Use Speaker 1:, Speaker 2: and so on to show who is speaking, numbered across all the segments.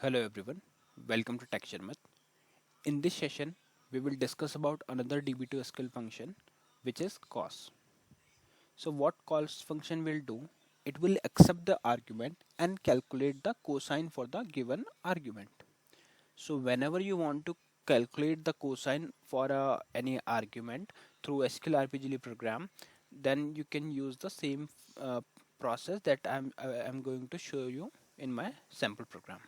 Speaker 1: Hello everyone, welcome to Sharmit. In this session, we will discuss about another DB2 SQL function, which is cos. So what cos function will do? It will accept the argument and calculate the cosine for the given argument. So whenever you want to calculate the cosine for any argument through SQLRPGLE program, then you can use the same uh, process that I'm going to show you in my sample program.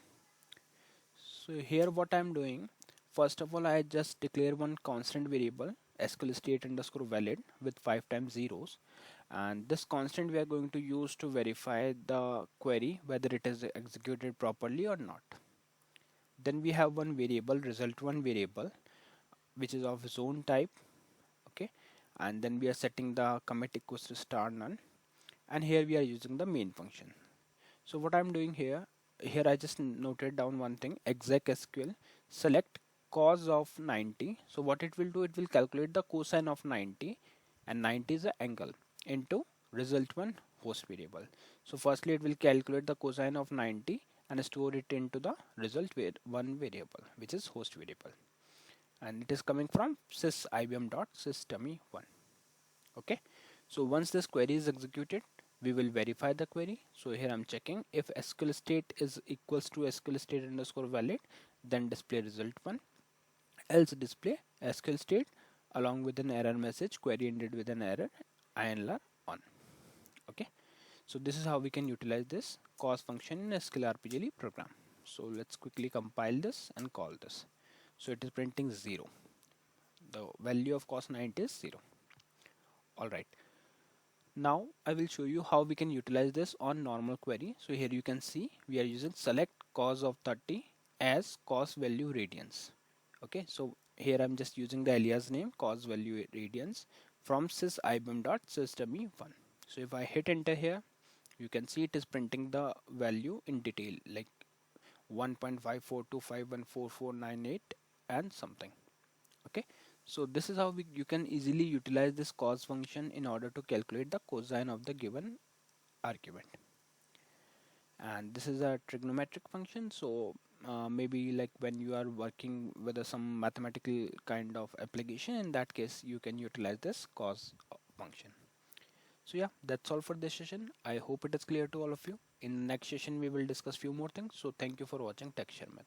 Speaker 1: So here what I'm doing, first of all I just declare one constant variable SQL state underscore valid with 5 times zeros, and this constant we are going to use to verify the query whether it is executed properly or not. Then we have one variable result1 variable which is of zone type, okay, and then we are setting the commit equals to star none, and here we are using the main function. So what I'm doing here I just noted down one thing, exec SQL select cos of 90. So what it will do, it will calculate the cosine of 90, and 90 is the angle, into result one host variable. So firstly it will calculate the cosine of 90 and store it into the result one variable which is host variable, and it is coming from sys ibm.systemy1. Okay, so once this query is executed, we will verify the query. So here I'm checking if SQL state is equals to SQL state underscore valid, then display result one, else display SQL state along with an error message, query ended with an error, INLR on. Okay, so this is how we can utilize this cos function in SQLRPGLE program. So let's quickly compile this and call this. So it is printing 0. The value of cos 90 is 0. Alright. Now I will show you how we can utilize this on normal query. So here you can see we are using select cos of 30 as cos value radians. Okay, so here I'm just using the alias name cos value radians from sys ibm.systemy1. So if I hit enter here, you can see it is printing the value in detail like 1.5425144498 and something. Okay, so this is how you can easily utilize this cos function in order to calculate the cosine of the given argument. And this is a trigonometric function, so maybe like when you are working with some mathematical kind of application, in that case you can utilize this cos function. So yeah, that's all for this session. I hope it is clear to all of you. In the next session we will discuss few more things. So thank you for watching Tech Sharmit.